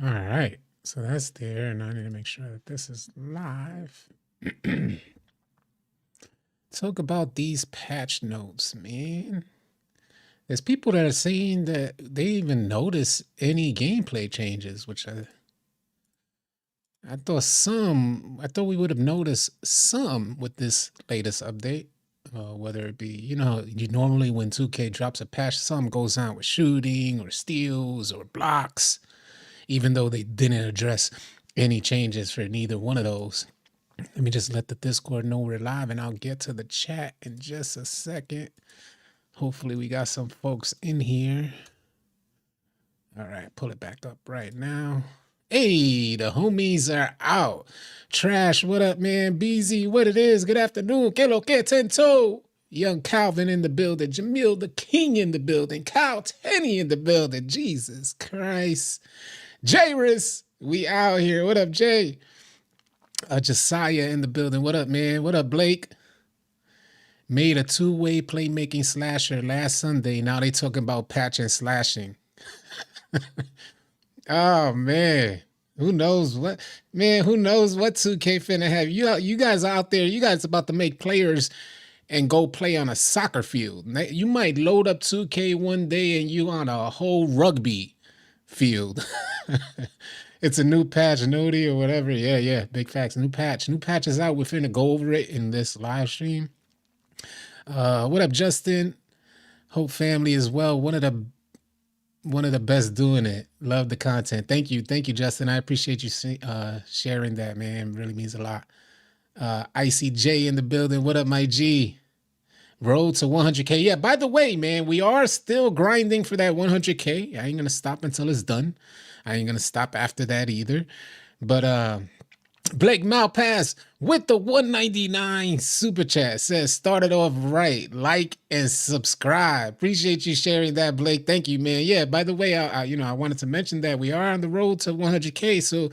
All right. So that's there. And I need to make sure that this is live. Talk about these patch notes, man. There's people that are saying that they even notice any gameplay changes, which I thought we would have noticed some with this latest update. Whether it be, you normally when 2K drops a patch, some goes on with shooting or steals or blocks, even though they didn't address any changes for neither one of those. Let me just let the Discord know we're live and I'll get to the chat in just a second. Hopefully, we got some folks in here. All right, pull it back up right now. Hey, the homies are out. Trash, what up, man? BZ, what it is? Good afternoon. Que lo que tento? Young Calvin in the building. Jamil the King in the building. Kyle Tenney in the building. Jesus Christ. Jairus, we out here. What up, Jay? Josiah in the building. What up, man? What up, Blake? Made a two-way playmaking slasher last Sunday. Now they talking about patch and slashing. Oh man. Who knows what 2K finna have. You guys out there, you guys about to make players and go play on a soccer field. You might load up 2K one day and you on a whole rugby field. It's a new patch, Nudie or whatever. Yeah, big facts. New patch. New patch is out. We're finna go over it in this live stream. What up, Justin? Hope family as well. One of the best doing it. Love the content. Thank you, Justin. I appreciate you sharing that, man. It really means a lot. Icy J in the building. What up, my G? Road to 100K. Yeah, by the way, man, we are still grinding for that 100K. I ain't gonna stop until it's done. I ain't gonna stop after that either. But Blake Malpass with the 199 super chat says, started off right, like and subscribe. Appreciate you sharing that, Blake. Thank you, man. Yeah, by the way, I wanted to mention that we are on the road to 100K. So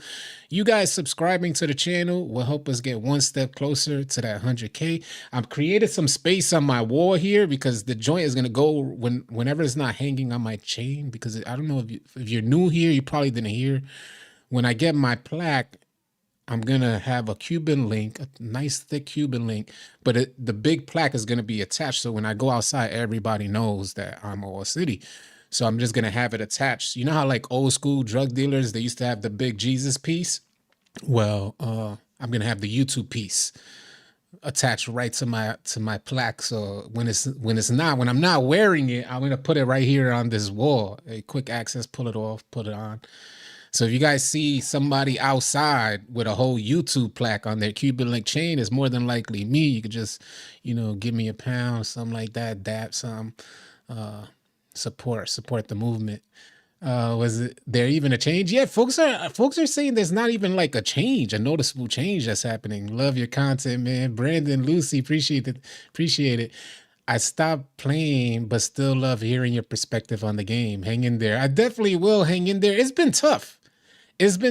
you guys subscribing to the channel will help us get one step closer to that 100K. I've created some space on my wall here because the joint is going to go whenever it's not hanging on my chain, because I don't know if you're new here, you probably didn't hear. When I get my plaque, I'm going to have a Cuban link, a nice thick Cuban link, but the big plaque is going to be attached. So when I go outside, everybody knows that I'm All City. So I'm just going to have it attached. You know how like old school drug dealers, they used to have the big Jesus piece? Well, I'm going to have the YouTube piece attached right to my plaque. So when I'm not wearing it, I'm going to put it right here on this wall. A quick access, pull it off, put it on. So if you guys see somebody outside with a whole YouTube plaque on their Cuban link chain, it's more than likely me. You could just, give me a pound, something like that, dap some, support the movement. Was there even a change? Yeah, folks are saying there's not even like a noticeable change that's happening. Love your content, man. Brandon, Lucy, appreciate it. I stopped playing, but still love hearing your perspective on the game. Hang in there. I definitely will hang in there. It's been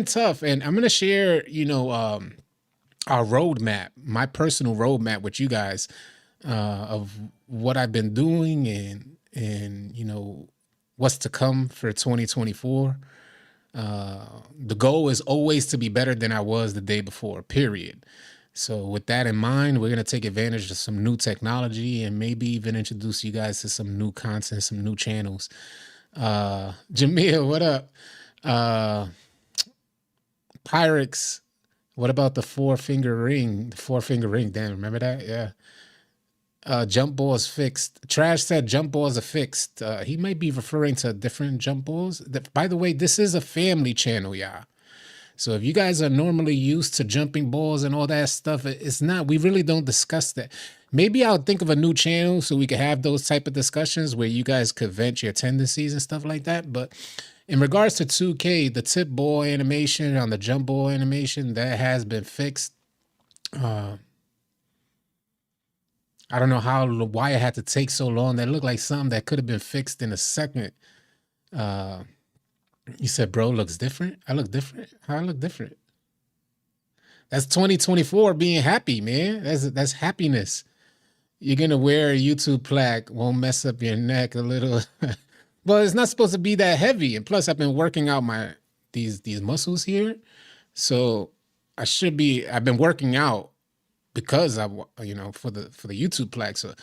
tough, and I'm gonna share, our roadmap, my personal roadmap with you guys, of what I've been doing and what's to come for 2024. The goal is always to be better than I was the day before, period. So with that in mind, we're gonna take advantage of some new technology and maybe even introduce you guys to some new content, some new channels. Jamil, what up? Pyrex, what about the four-finger ring? The four-finger ring, damn, remember that? Yeah. Jump balls fixed. Trash said jump balls are fixed. He might be referring to different jump balls. By the way, this is a family channel, y'all. So if you guys are normally used to jumping balls and all that stuff, it's not. We really don't discuss that. Maybe I'll think of a new channel so we could have those type of discussions where you guys could vent your tendencies and stuff like that. But in regards to 2K, the tip ball animation on the jump ball animation, that has been fixed. I don't know why it had to take so long. That looked like something that could have been fixed in a second. You said, bro, looks different? I look different? How I look different? That's 2024 being happy, man. That's happiness. You're going to wear a YouTube plaque, won't mess up your neck a little. Well, it's not supposed to be that heavy. And plus, I've been working out my these muscles here. So I've been working out because for the YouTube plaque. So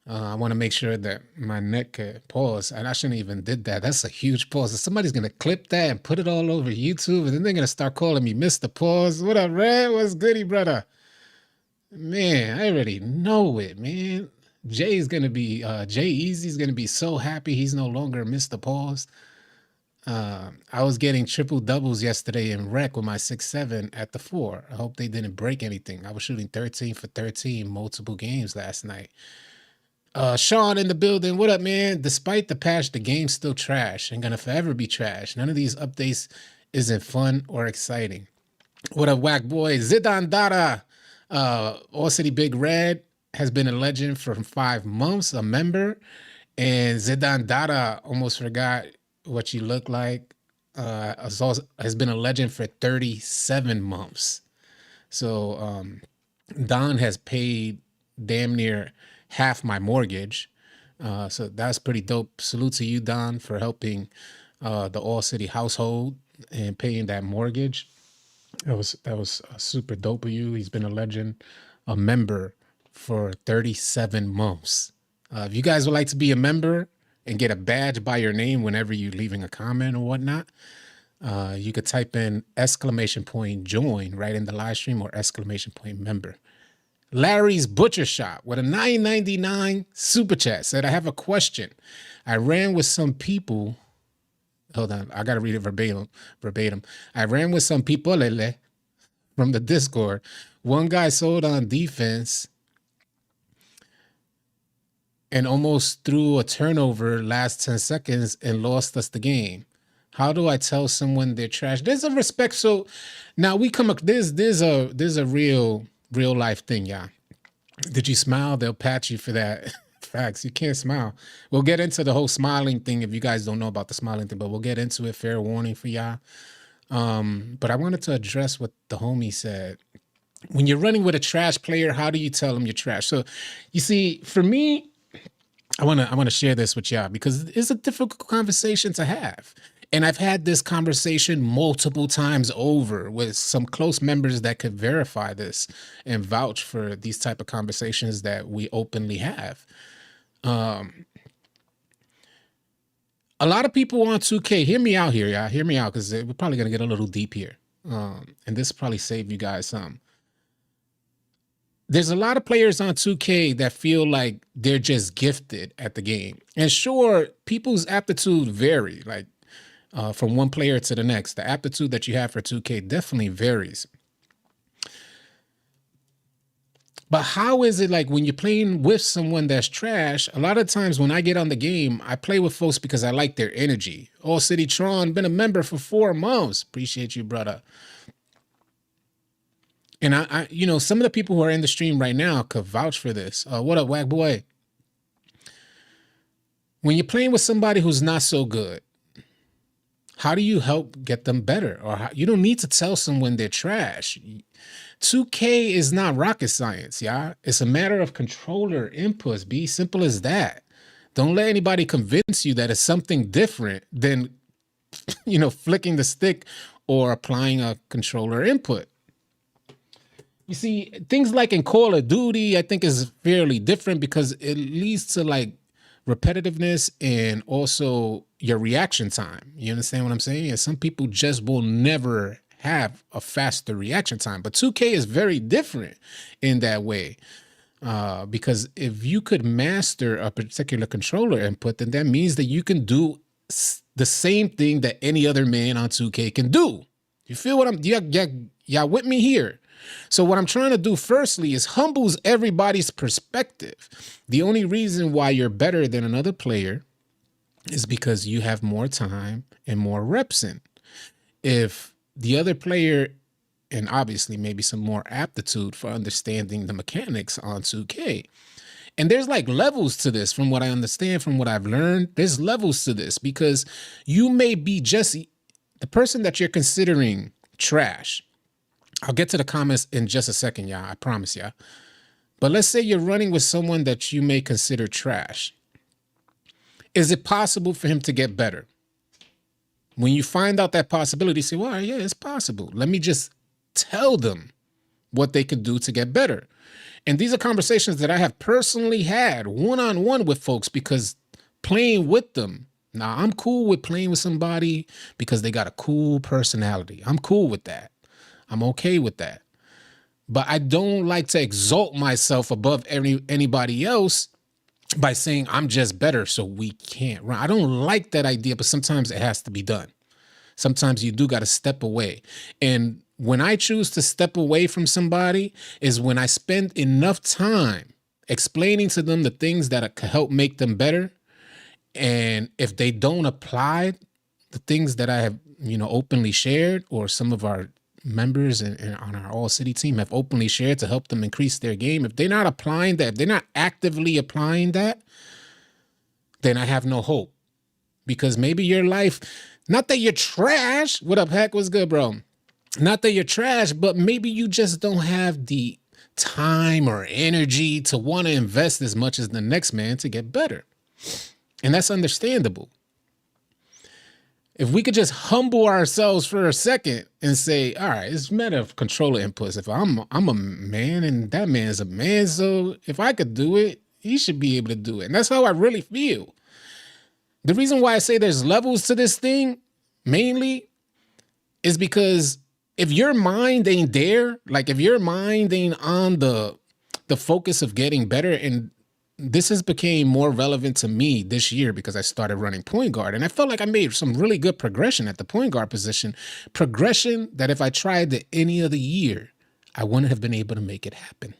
I want to make sure that my neck pause, and I shouldn't even did that. That's a huge pause. If somebody's gonna clip that and put it all over YouTube, and then they're gonna start calling me Mr. Pause. What up, Red? What's goody, brother? Man, I already know it, man. Jay Easy's gonna be so happy he's no longer Mr. Pause. I was getting triple doubles yesterday in rec with my 6-7 at the 4. I hope they didn't break anything. I was shooting 13 for 13 multiple games last night. Sean in the building. What up, man? Despite the patch, the game's still trash and gonna forever be trash. None of these updates isn't fun or exciting. What up, whack boy? Zidane Dada. All City Big Red has been a legend for 5 months, a member. And Zidane Dada almost forgot what you look like. Has been a legend for 37 months. So Don has paid damn near half my mortgage. So that's pretty dope. Salute to you, Don, for helping the All City household and paying that mortgage. That was super dope of you. He's been a legend, a member for 37 months. If you guys would like to be a member and get a badge by your name whenever you're leaving a comment or whatnot, you could type in !join right in the live stream, or !member. Larry's Butcher Shop with a $9.99 super chat said, I have a question. I ran with some people. Hold on, I got to read it verbatim. I ran with some people from the Discord. One guy sold on defense and almost threw a turnover last 10 seconds and lost us the game. How do I tell someone they're trash? There's a respect. So now we come up, there's a real life thing, yeah. Did you smile? They'll pat you for that. Facts. You can't smile. We'll get into the whole smiling thing if you guys don't know about the smiling thing, but we'll get into it. Fair warning for y'all. But I wanted to address what the homie said. When you're running with a trash player, how do you tell them you're trash? So you see, for me, I want to share this with y'all because it's a difficult conversation to have. And I've had this conversation multiple times over with some close members that could verify this and vouch for these type of conversations that we openly have. A lot of people on 2K, hear me out here, y'all. Hear me out, because we're probably going to get a little deep here. And this probably save you guys some. There's a lot of players on 2K that feel like they're just gifted at the game. And sure, people's aptitude vary. Like, from one player to the next. The aptitude that you have for 2K definitely varies. But how is it like when you're playing with someone that's trash? A lot of times when I get on the game, I play with folks because I like their energy. All City Tron, been a member for 4 months. Appreciate you, brother. And I some of the people who are in the stream right now could vouch for this. What up, whack boy? When you're playing with somebody who's not so good, how do you help get them better? Or you don't need to tell someone they're trash. 2K is not rocket science, y'all. It's a matter of controller inputs. Be simple as that. Don't let anybody convince you that it's something different than, flicking the stick or applying a controller input. You see, things like in Call of Duty, I think is fairly different because it leads to like repetitiveness and also your reaction time. You understand what I'm saying? And some people just will never have a faster reaction time. But 2K is very different in that way. Because if you could master a particular controller input, then that means that you can do the same thing that any other man on 2K can do. You feel what y'all with me here? So what I'm trying to do firstly is humbles everybody's perspective. The only reason why you're better than another player is because you have more time and more reps in. If the other player, and obviously maybe some more aptitude for understanding the mechanics on 2K. And there's like levels to this from what I understand, from what I've learned. There's levels to this because you may be just the person that you're considering trash. I'll get to the comments in just a second, y'all. I promise y'all. But let's say you're running with someone that you may consider trash. Is it possible for him to get better? When you find out that possibility, say, well, yeah, it's possible. Let me just tell them what they could do to get better. And these are conversations that I have personally had one-on-one with folks, because playing with them. Now, I'm cool with playing with somebody because they got a cool personality. I'm cool with that. I'm okay with that. But I don't like to exalt myself above anybody else by saying I'm just better, so we can't run. I don't like that idea, but sometimes it has to be done. Sometimes you do got to step away. And when I choose to step away from somebody is when I spend enough time explaining to them the things that could help make them better. And if they don't apply the things that I have, openly shared, or some of our members and on our All City team have openly shared to help them increase their game, if they're not applying that, if they're not actively applying that, then I have no hope. Because maybe your life, not that you're trash. What up, Heck? What's good, bro? Not that you're trash, but maybe you just don't have the time or energy to want to invest as much as the next man to get better. And that's understandable. If we could just humble ourselves for a second and say, all right, it's a matter of controller inputs. If I'm a man and that man's a man, so if I could do it, he should be able to do it. And that's how I really feel. The reason why I say there's levels to this thing, mainly, is because if your mind ain't there, like if your mind ain't on the focus of getting better, and this has become more relevant to me this year because I started running point guard, and I felt like I made some really good progression at the point guard position. Progression that if I tried it any other year, I wouldn't have been able to make it happen.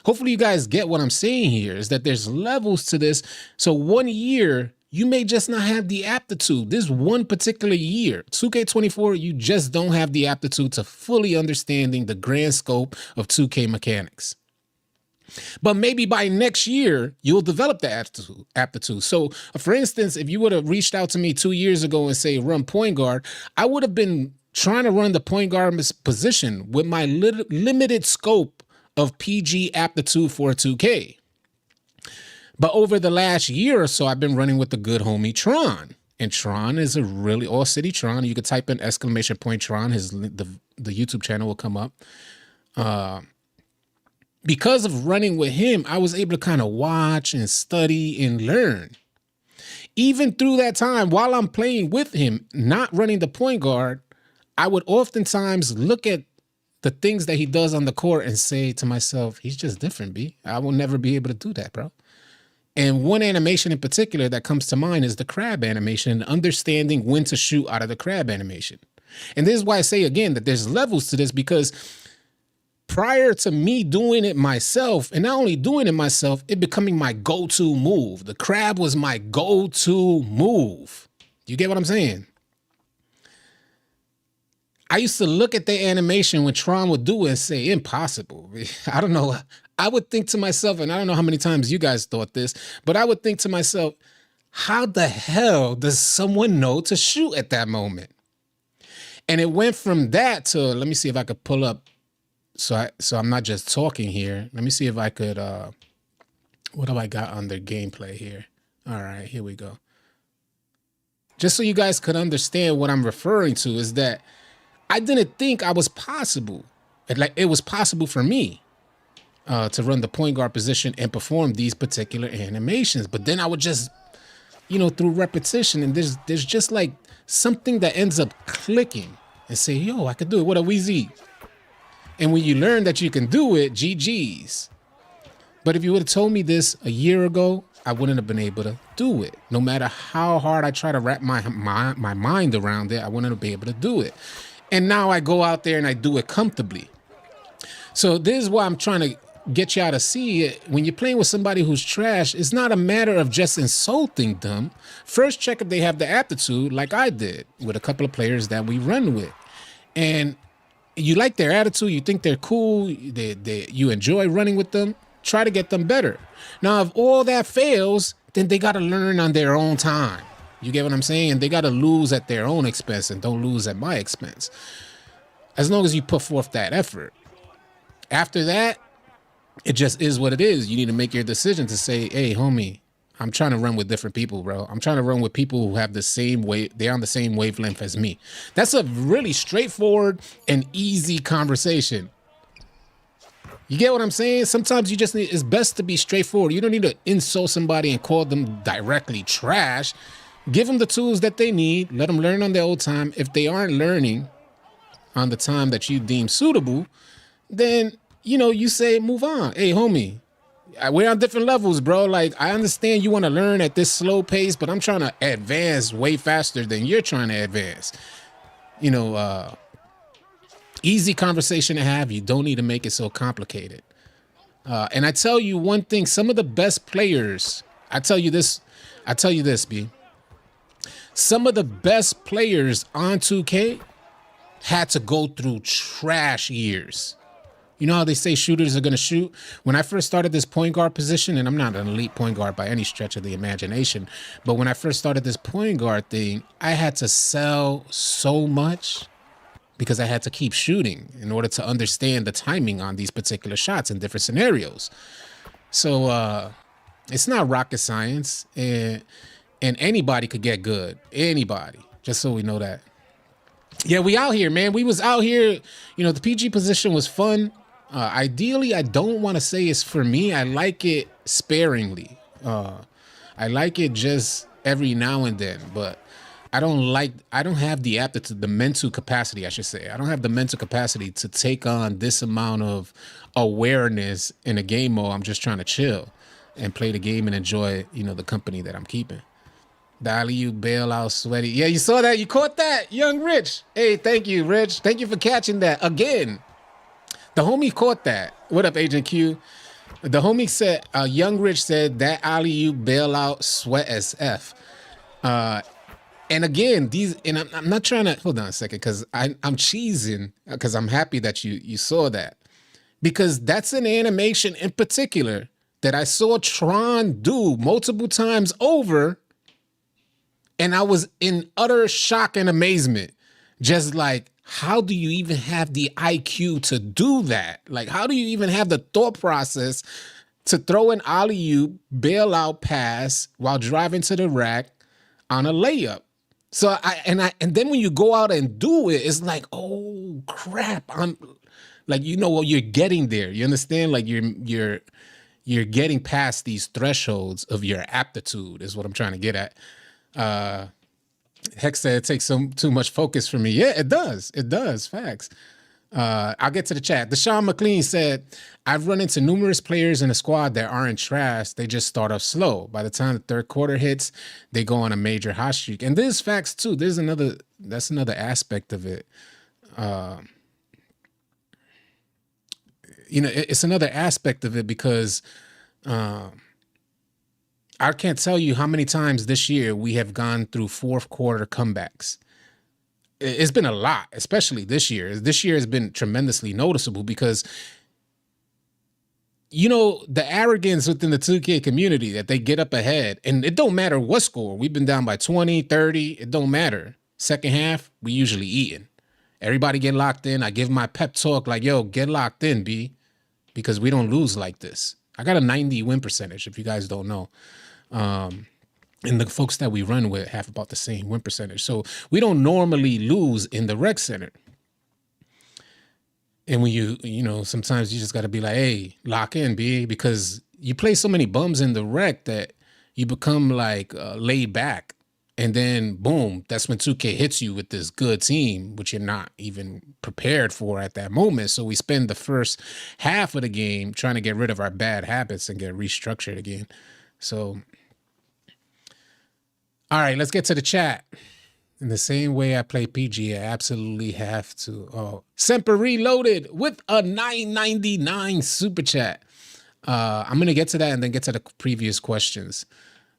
Hopefully you guys get what I'm saying here, is that there's levels to this. So 1 year, you may just not have the aptitude. This one particular year, 2K24, you just don't have the aptitude to fully understanding the grand scope of 2K mechanics. But maybe by next year, you'll develop the aptitude. So, for instance, if you would have reached out to me 2 years ago and say, run point guard, I would have been trying to run the point guard position with my limited scope of PG aptitude for 2K. But over the last year or so, I've been running with the good homie Tron. And Tron is a really All City Tron. You could type in ! Tron. The YouTube channel will come up. Because of running with him, I was able to kind of watch and study and learn. Even through that time, while I'm playing with him, not running the point guard, I would oftentimes look at the things that he does on the court and say to myself, he's just different, B. I will never be able to do that, bro. And one animation in particular that comes to mind is the crab animation, and understanding when to shoot out of the crab animation. And this is why I say again that there's levels to this, because prior to me doing it myself, and not only doing it myself, it becoming my go-to move. The crab was my go-to move. You get what I'm saying? I used to look at the animation when Tron would do it and say, impossible. I don't know. I would think to myself, and I don't know how many times you guys thought this, but I would think to myself, how the hell does someone know to shoot at that moment? And it went from that to, let me see if I could pull up. So I'm not just talking here. Let me see if I could, what have I got under gameplay here? All right, here we go. Just so you guys could understand what I'm referring to is that I didn't think I was possible. Like it was possible for me to run the point guard position and perform these particular animations. But then I would just, through repetition, and there's just like something that ends up clicking and say, yo, I could do it. What a Weezy. And when you learn that you can do it, GG's. But if you would have told me this a year ago, I wouldn't have been able to do it. No matter how hard I try to wrap my mind around it, I wouldn't have been able to do it. And now I go out there and I do it comfortably. So this is why I'm trying to get y'all to see it. When you're playing with somebody who's trash, it's not a matter of just insulting them. First, check if they have the aptitude, like I did with a couple of players that we run with. And you like their attitude, you think they're cool, you enjoy running with them, try to get them better. Now, if all that fails, then they got to learn on their own time. You get what I'm saying? And they got to lose at their own expense and don't lose at my expense. As long as you put forth that effort. After that, it just is what it is. You need to make your decision to say, hey, homie, I'm trying to run with different people, bro. I'm trying to run with people who have the same wave. They're on the same wavelength as me. That's a really straightforward and easy conversation. You get what I'm saying? Sometimes you just need, it's best to be straightforward. You don't need to insult somebody and call them directly trash. Give them the tools that they need. Let them learn on their own time. If they aren't learning on the time that you deem suitable, then, you know, you say, move on. Hey, homie, we're on different levels, bro. Like, I understand you want to learn at this slow pace, but I'm trying to advance way faster than you're trying to advance. You know, easy conversation to have. You don't need to make it so complicated. And I tell you one thing, some of the best players, I tell you this, B. Some of the best players on 2K had to go through trash years. You know how they say shooters are going to shoot? When I first started this point guard position, and I'm not an elite point guard by any stretch of the imagination, but when I first started this point guard thing, I had to sell so much because I had to keep shooting in order to understand the timing on these particular shots in different scenarios. So it's not rocket science, and anybody could get good. Anybody, just so we know that. Yeah, we out here, man. We was out here. You know, the PG position was fun. Ideally, I don't want to say it's for me. I like it sparingly. I like it just every now and then, but I don't have the aptitude, the mental capacity, I should say. I don't have the mental capacity to take on this amount of awareness in a game mode. I'm just trying to chill and play the game and enjoy, you know, the company that I'm keeping. Dolly, you bail out sweaty. Yeah, you saw that? You caught that? Young Rich. Hey, thank you, Rich. Thank you for catching that again. The homie caught that. What up, Agent Q? The homie said, Young Rich said that alley-oop bailout sweat as F. And again, I'm not trying to, hold on a second, because I'm cheesing, because I'm happy that you saw that. Because that's an animation in particular that I saw Tron do multiple times over, and I was in utter shock and amazement. Just like, how do you even have the IQ to do that? Like, how do you even have the thought process to throw an alley-oop bailout pass while driving to the rack on a layup? So and then when you go out and do it, it's like, oh crap! I'm like, you know what, you're getting there. You understand? Like you're getting past these thresholds of your aptitude. Is what I'm trying to get at. Hex said it takes too much focus for me. Yeah, it does. It does. Facts. I'll get to the chat. Deshaun McLean said, I've run into numerous players in a squad that aren't trash. They just start off slow. By the time the third quarter hits, they go on a major hot streak. And there's facts too. That's another aspect of it. You know, it's another aspect of it because I can't tell you how many times this year we have gone through fourth quarter comebacks. It's been a lot, especially this year. This year has been tremendously noticeable because, you know, the arrogance within the 2K community that they get up ahead, and it don't matter what score. We've been down by 20, 30. It don't matter. Second half, we usually eating. Everybody get locked in. I give my pep talk like, yo, get locked in, B, because we don't lose like this. I got a 90 win percentage, if you guys don't know. And the folks that we run with have about the same win percentage. So we don't normally lose in the rec center. And when you know, sometimes you just got to be like, hey, lock in, B, because you play so many bums in the rec that you become like laid back. And then boom, that's when 2K hits you with this good team, which you're not even prepared for at that moment. So we spend the first half of the game trying to get rid of our bad habits and get restructured again. So, all right, let's get to the chat. In the same way I play PG, I absolutely have to. Oh, Semper Reloaded with a $9.99 super chat. I'm going to get to that and then get to the previous questions.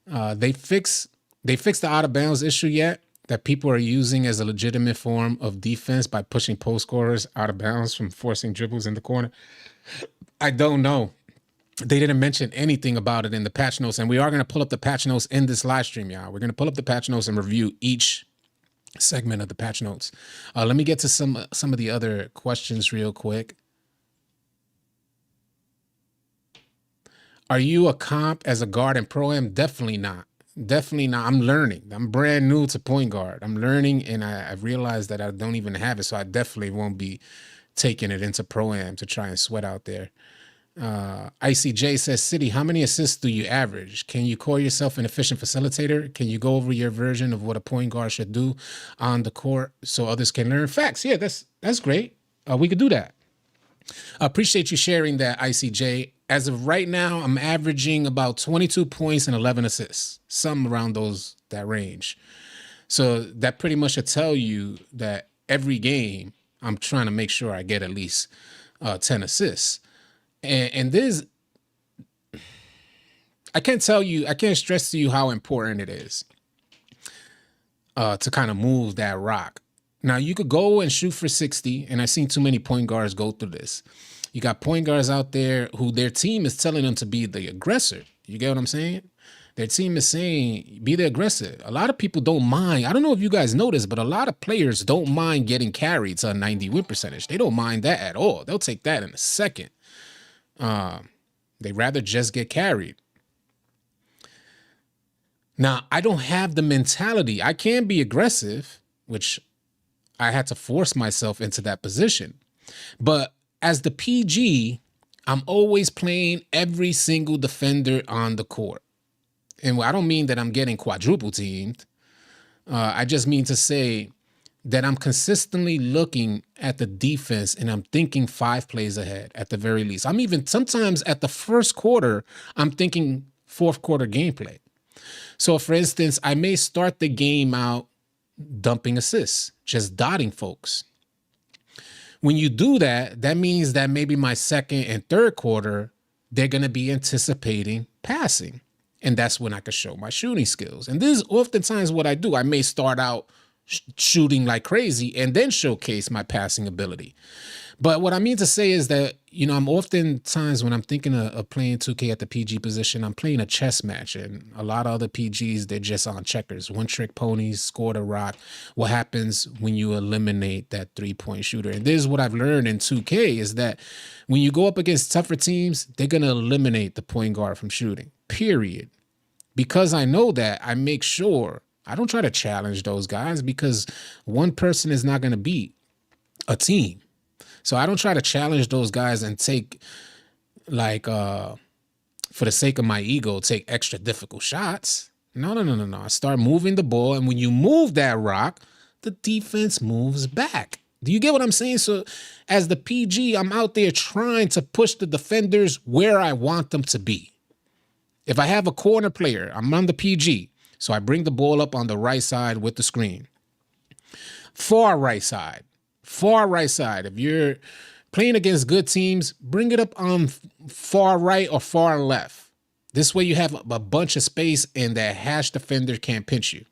They fixed the out of bounds issue yet that people are using as a legitimate form of defense by pushing post scorers out of bounds from forcing dribbles in the corner? I don't know. They didn't mention anything about it in the patch notes, and we are going to pull up the patch notes in this live stream, y'all. We're going to pull up the patch notes and review each segment of the patch notes. Let me get to some of the other questions real quick. Are you a comp as a guard in Pro-Am? Definitely not. Definitely not. I'm learning. I'm brand new to point guard. I'm learning, and I realized that I don't even have it, so I definitely won't be taking it into Pro-Am to try and sweat out there. ICJ says, City, how many assists do you average? Can you call yourself an efficient facilitator? Can you go over your version of what a point guard should do on the court so others can learn? Facts. Yeah, that's great. We could do that. I appreciate you sharing that, ICJ. As of right now, I'm averaging about 22 points and 11 assists, some around that range. So that pretty much should tell you that every game, I'm trying to make sure I get at least 10 assists. And this, I can't stress to you how important it is to kind of move that rock. Now, you could go and shoot for 60, and I've seen too many point guards go through this. You got point guards out there who their team is telling them to be the aggressor. You get what I'm saying? Their team is saying, be the aggressor. A lot of people don't mind. I don't know if you guys notice, but a lot of players don't mind getting carried to a 90 win percentage. They don't mind that at all. They'll take that in a second. They rather just get carried. Now, I don't have the mentality. I can be aggressive, which I had to force myself into that position. But as the PG, I'm always playing every single defender on the court. And I don't mean that I'm getting quadruple teamed. I just mean to say that I'm consistently looking at the defense and I'm thinking 5 plays ahead at the very least. I'm even sometimes at the first quarter, I'm thinking fourth quarter gameplay. So for instance, I may start the game out dumping assists, just dotting folks. When you do that, that means that maybe my second and third quarter, they're going to be anticipating passing. And that's when I can show my shooting skills. And this is oftentimes what I do. I may start out shooting like crazy and then showcase my passing ability. But what I mean to say is that, I'm oftentimes when I'm thinking of playing 2K at the PG position, I'm playing a chess match, and a lot of other PGs, they're just on checkers, one trick ponies, score the rock. What happens when you eliminate that 3-point shooter? And this is what I've learned in 2K is that when you go up against tougher teams, they're going to eliminate the point guard from shooting, period. Because I know that, I make sure I don't try to challenge those guys because one person is not going to beat a team. So I don't try to challenge those guys and take, like, for the sake of my ego, take extra difficult shots. No. I start moving the ball. And when you move that rock, the defense moves back. Do you get what I'm saying? So as the PG, I'm out there trying to push the defenders where I want them to be. If I have a corner player, I'm on the PG. So I bring the ball up on the right side with the screen. Far right side. If you're playing against good teams, bring it up on far right or far left. This way you have a bunch of space and that hash defender can't pinch you.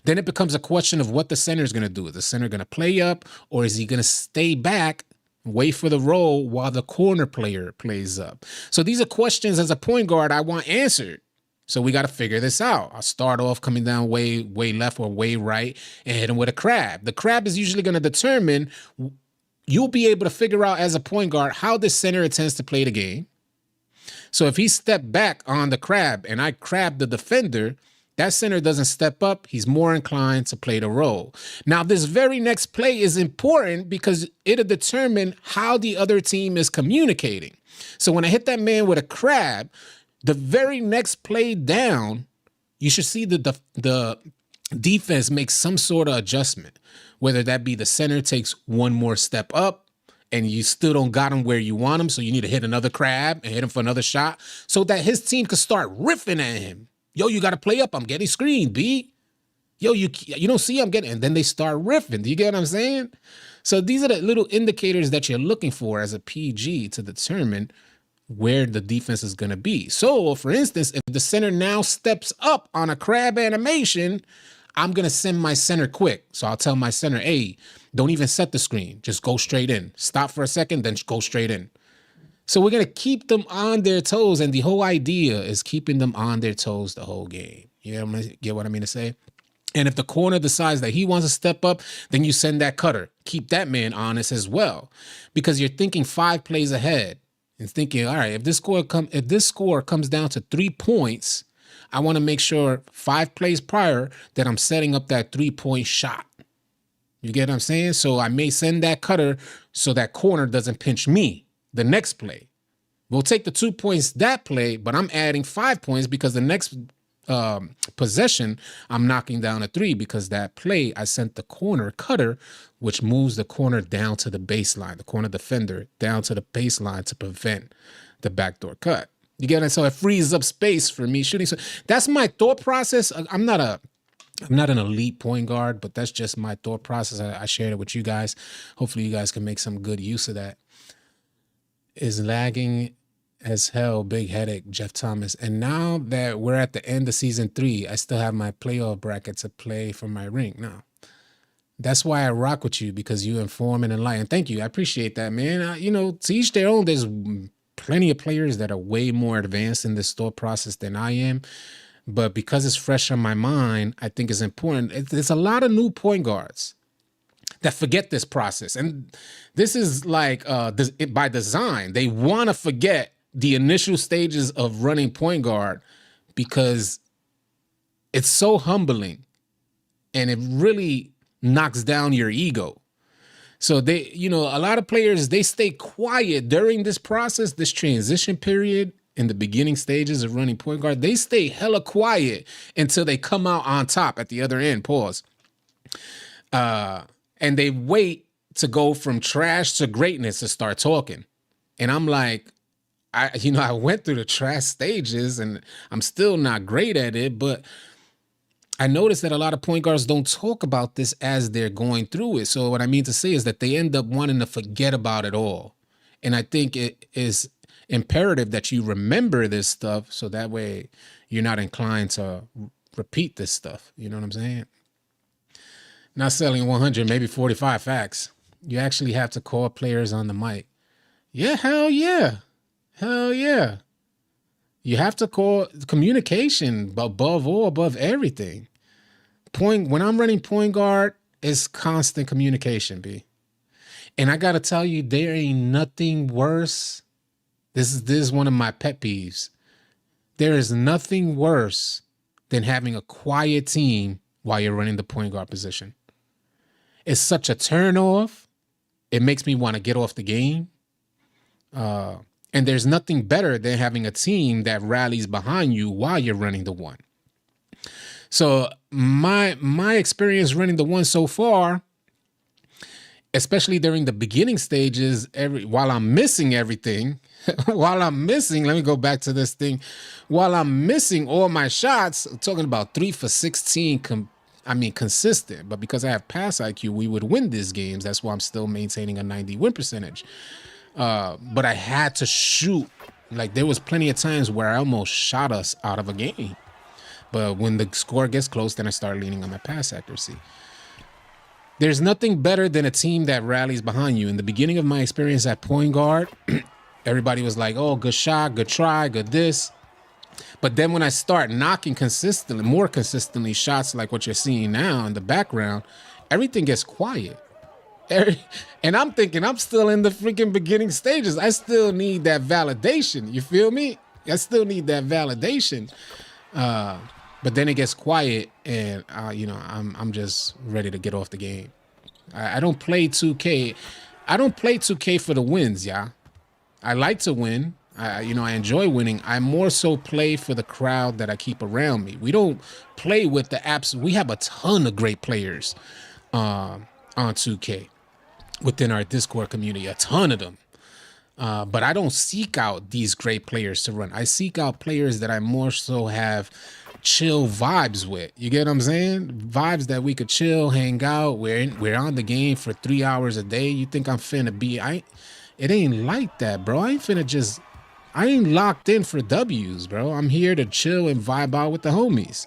Then it becomes a question of what the center is going to do. Is the center going to play up, or is he going to stay back, wait for the roll while the corner player plays up? So these are questions as a point guard I want answered. So we got to figure this out. I'll start off coming down way left or way right and hit him with a crab. The crab is usually going to determine, you'll be able to figure out as a point guard how the center intends to play the game. So if he stepped back on the crab and I crab the defender, that center doesn't step up. He's more inclined to play the role. Now, this very next play is important because it'll determine how the other team is communicating. So when I hit that man with a crab, the very next play down, you should see the defense make some sort of adjustment, whether that be the center takes one more step up and you still don't got him where you want him, so you need to hit another crab and hit him for another shot so that his team could start riffing at him. Yo, you got to play up. I'm getting screened, B. Yo, you don't see I'm getting, and then they start riffing. Do you get what I'm saying? So these are the little indicators that you're looking for as a PG to determine where the defense is going to be. So, for instance, if the center now steps up on a crab animation, I'm going to send my center quick. So I'll tell my center, hey, don't even set the screen. Just go straight in. Stop for a second, then go straight in. So we're going to keep them on their toes. And the whole idea is keeping them on their toes the whole game. You get what I mean to say? And if the corner decides that he wants to step up, then you send that cutter. Keep that man honest as well, because you're thinking 5 plays ahead. and thinking, all right, if this score comes down to 3 points, I want to make sure 5 plays prior that I'm setting up that 3-point shot. You get what I'm saying? So I may send that cutter so that corner doesn't pinch me the next play. We'll take the 2 points that play, but I'm adding 5 points because the next possession, I'm knocking down a 3 because that play, I sent the corner cutter, which moves the corner down to the baseline, the corner defender down to the baseline to prevent the backdoor cut. You get it? So it frees up space for me shooting. So that's my thought process. I'm not an elite point guard, but that's just my thought process. I shared it with you guys. Hopefully you guys can make some good use of that. Is lagging as hell, big headache, Jeff Thomas. And now that we're at the end of season 3, I still have my playoff bracket to play for my ring. Now, that's why I rock with you, because you inform and enlighten. Thank you. I appreciate that, man. To each their own. There's plenty of players that are way more advanced in this thought process than I am. But because it's fresh on my mind, I think it's important. There's a lot of new point guards that forget this process. And this is like by design. They want to forget the initial stages of running point guard because it's so humbling and it really knocks down your ego. So a lot of players, they stay quiet during this process, this transition period in the beginning stages of running point guard. They stay hella quiet until they come out on top at the other end, pause. And they wait to go from trash to greatness to start talking. And I'm like, I went through the trash stages and I'm still not great at it, but I noticed that a lot of point guards don't talk about this as they're going through it. So what I mean to say is that they end up wanting to forget about it all. And I think it is imperative that you remember this stuff so that way you're not inclined to repeat this stuff. You know what I'm saying? Not selling 100, maybe 45 facts. You actually have to call players on the mic. Yeah, hell yeah. Hell yeah. You have to call communication above everything. When I'm running point guard, it's constant communication, B. And I got to tell you, there ain't nothing worse. This is one of my pet peeves. There is nothing worse than having a quiet team while you're running the point guard position. It's such a turn off. It makes me want to get off the game. And there's nothing better than having a team that rallies behind you while you're running the one. So my experience running the one so far, especially during the beginning stages, while I'm missing everything, let me go back to this thing. While I'm missing all my shots, I'm talking about 3 for 16, consistent. But because I have pass IQ, we would win these games. That's why I'm still maintaining a 90 win percentage. But I had to shoot. Like, there was plenty of times where I almost shot us out of a game. But when the score gets close, then I start leaning on my pass accuracy. There's nothing better than a team that rallies behind you. In the beginning of my experience at point guard, everybody was like, oh, good shot, good try, good this. But then when I start knocking more consistently shots like what you're seeing now in the background, everything gets quiet. And I'm thinking I'm still in the freaking beginning stages. I still need that validation. You feel me? I still need that validation. But then it gets quiet and, I'm just ready to get off the game. I don't play 2K. I don't play 2K for the wins, yeah. I like to win. I enjoy winning. I more so play for the crowd that I keep around me. We don't play with the apps. We have a ton of great players on 2K within our Discord community, a ton of them. But I don't seek out these great players to run. I seek out players that I more so have chill vibes with. You get what I'm saying? Vibes that we could chill, hang out. We're on the game for 3 hours a day. You think I'm finna be? It ain't like that, bro. I ain't locked in for W's, bro. I'm here to chill and vibe out with the homies.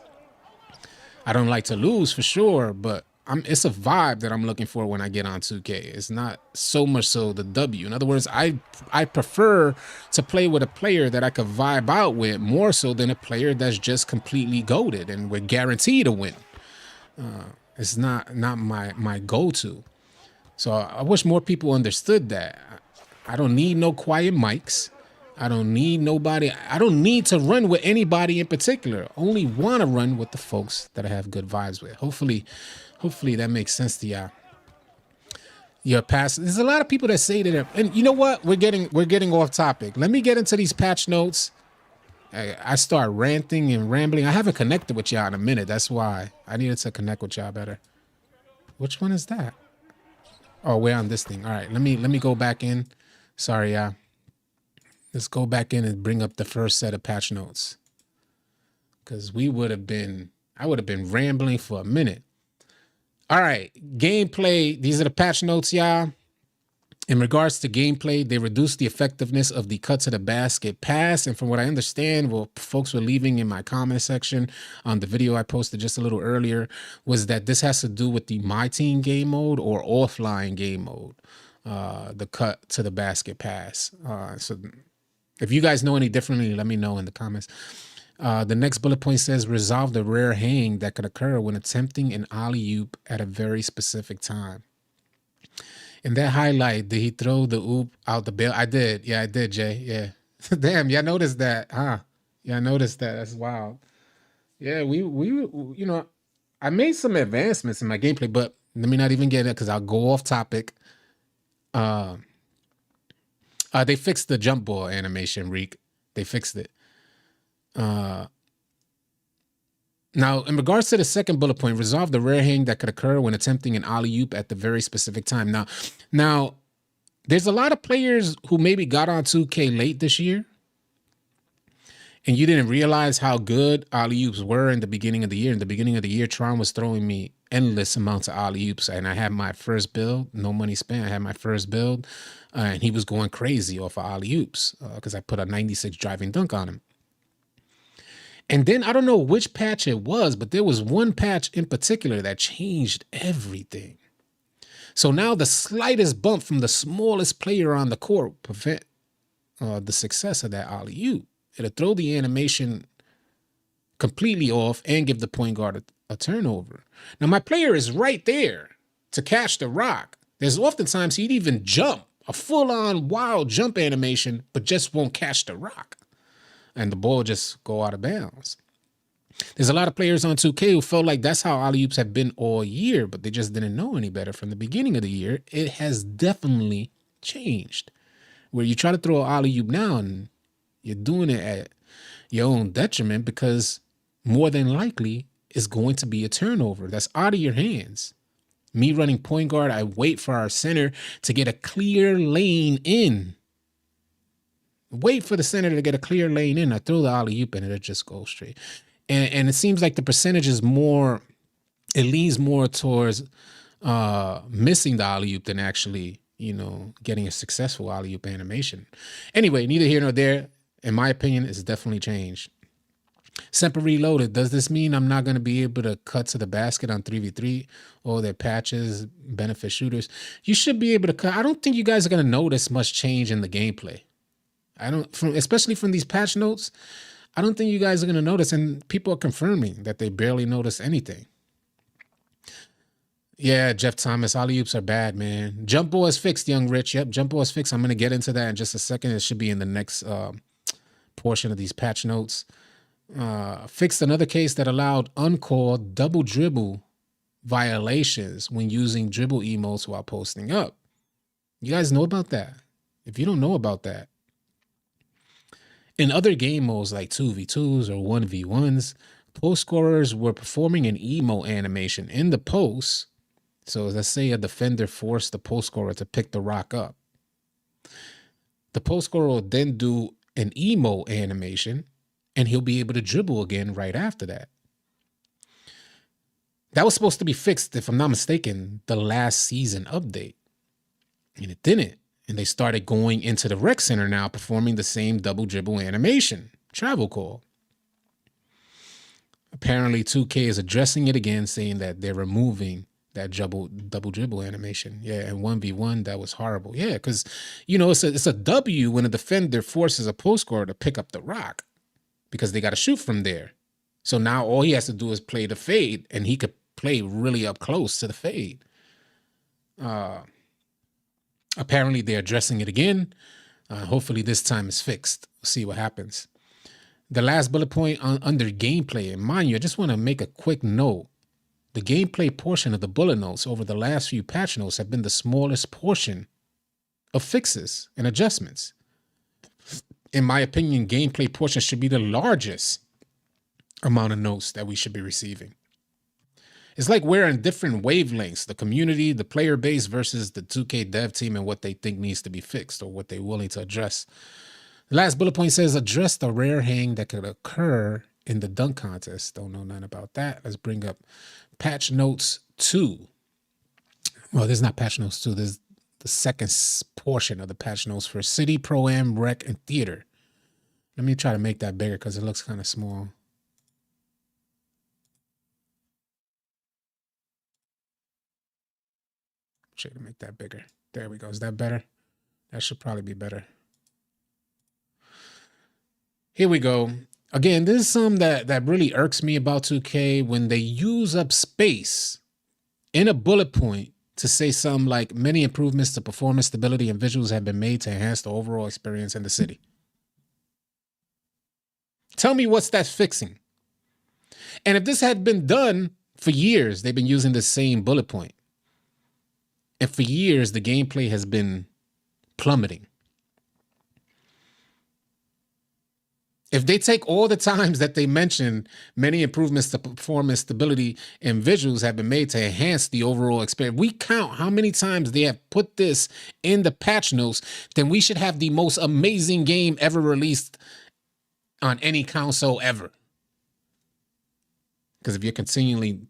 I don't like to lose for sure, but it's a vibe that I'm looking for when I get on 2K. It's not so much so the W. In other words, I prefer to play with a player that I could vibe out with more so than a player that's just completely goated and we're guaranteed to win. It's not my go-to. So I wish more people understood that. I don't need no quiet mics. I don't need nobody. I don't need to run with anybody in particular. Only want to run with the folks that I have good vibes with. Hopefully that makes sense to y'all. Your past. There's a lot of people that say that, and you know what? We're getting off topic. Let me get into these patch notes. I start ranting and rambling. I haven't connected with y'all in a minute. That's why I needed to connect with y'all better. Which one is that? Oh, we're on this thing. All right, let me go back in. Sorry, y'all. Let's go back in and bring up the first set of patch notes. Because I would have been rambling for a minute. All right, gameplay. These are the patch notes, y'all. In regards to gameplay, they reduced the effectiveness of the cut to the basket pass. And from what I understand, what folks were leaving in my comment section on the video I posted just a little earlier, was that this has to do with the My Team game mode or offline game mode, the cut to the basket pass. So if you guys know any differently, let me know in the comments. The next bullet point says, resolve the rare hang that could occur when attempting an alley-oop at a very specific time. In that highlight, did he throw the oop out the bail? I did. Yeah, I did, Jay. Yeah. Damn, y'all noticed that, huh? Yeah, I noticed that. That's wild. Yeah, we you know, I made some advancements in my gameplay, but let me not even get it because I'll go off topic. They fixed the jump ball animation, Reek. They fixed it. Now, in regards to the second bullet point, resolve the rare hang that could occur when attempting an alley-oop at the very specific time. Now, there's a lot of players who maybe got on 2K late this year, and you didn't realize how good alley-oops were in the beginning of the year. In the beginning of the year, Tron was throwing me endless amounts of alley-oops, and I had my first build, no money spent. I had my first build, and he was going crazy off of alley-oops because I put a 96 driving dunk on him. And then I don't know which patch it was, but there was one patch in particular that changed everything. So now the slightest bump from the smallest player on the court prevent the success of that alley-oop. It'll throw the animation completely off and give the point guard a turnover. Now my player is right there to catch the rock. There's oftentimes he'd even jump, a full-on wild jump animation, but just won't catch the rock. And the ball just go out of bounds. There's a lot of players on 2K who felt like that's how alley-oops have been all year, but they just didn't know any better from the beginning of the year. It has definitely changed. Where you try to throw an alley-oop now and you're doing it at your own detriment because more than likely it's going to be a turnover. That's out of your hands. Me running point guard, I wait for our center to get a clear lane in. Wait for the center to get a clear lane in. I throw the alley-oop and it'll just go straight. And it seems like the percentage is more, it leans more towards missing the alley-oop than actually, you know, getting a successful alley-oop animation. Anyway, neither here nor there. In my opinion, it's definitely changed. Semper Reloaded. Does this mean I'm not going to be able to cut to the basket on 3v3 or their patches benefit shooters? You should be able to cut. I don't think you guys are going to notice much change in the gameplay. Especially from these patch notes, I don't think you guys are going to notice, and people are confirming that they barely notice anything. Yeah, Jeff Thomas, alley-oops are bad, man. Jump ball is fixed, Young Rich. Yep, jump ball is fixed. I'm going to get into that in just a second. It should be in the next portion of these patch notes. Fixed another case that allowed uncalled double dribble violations when using dribble emotes while posting up. You guys know about that? If you don't know about that, in other game modes like 2v2s or 1v1s, post scorers were performing an emo animation in the post. So let's say a defender forced the post scorer to pick the rock up. The post scorer will then do an emo animation and he'll be able to dribble again right after that. That was supposed to be fixed, if I'm not mistaken, the last season update. And it didn't. And they started going into the rec center now, performing the same double dribble animation, travel call. Apparently 2K is addressing it again, saying that they're removing that double dribble animation. Yeah, and 1v1, that was horrible. Yeah, because, you know, it's a W when a defender forces a post scorer to pick up the rock because they got to shoot from there. So now all he has to do is play the fade, and he could play really up close to the fade. Apparently they're addressing it again. Hopefully this time it's fixed. We'll see what happens. The last bullet point under gameplay, and mind you, I just want to make a quick note. The gameplay portion of the bullet notes over the last few patch notes have been the smallest portion of fixes and adjustments. In my opinion, gameplay portion should be the largest amount of notes that we should be receiving. It's like we're in different wavelengths, the community, the player base versus the 2K dev team and what they think needs to be fixed or what they're willing to address. The last bullet point says address the rare hang that could occur in the dunk contest. Don't know nothing about that. Let's bring up patch notes 2. Well, there's not patch notes 2. There's the second portion of the patch notes for City, Pro-Am, Rec, and Theater. Let me try to make that bigger because it looks kind of small. Should make that bigger. There we go. Is that better? That should probably be better. Here we go. Again, this is something that really irks me about 2K when they use up space in a bullet point to say something like many improvements to performance, stability, and visuals have been made to enhance the overall experience in the city. Tell me what's that fixing? And if this had been done for years, they've been using the same bullet point. And for years, the gameplay has been plummeting. If they take all the times that they mention many improvements to performance, stability, and visuals have been made to enhance the overall experience, we count how many times they have put this in the patch notes, then we should have the most amazing game ever released on any console ever. Because if you're continuing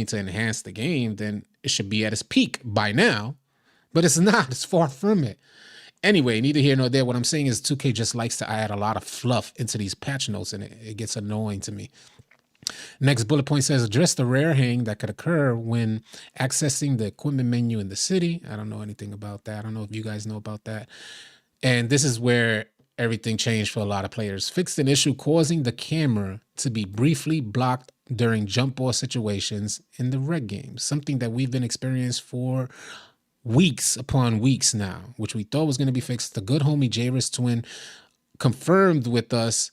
to enhance the game, then it should be at its peak by now. But it's not. It's far from it. Anyway, neither here nor there. What I'm saying is 2K just likes to add a lot of fluff into these patch notes, and it gets annoying to me. Next bullet point says, address the rare hang that could occur when accessing the equipment menu in the city. I don't know anything about that. I don't know if you guys know about that. And this is where everything changed for a lot of players. Fixed an issue causing the camera to be briefly blocked during jump ball situations in the Rec games. Something that we've been experiencing for weeks upon weeks now, which we thought was going to be fixed. The good homie Jairus Twin confirmed with us.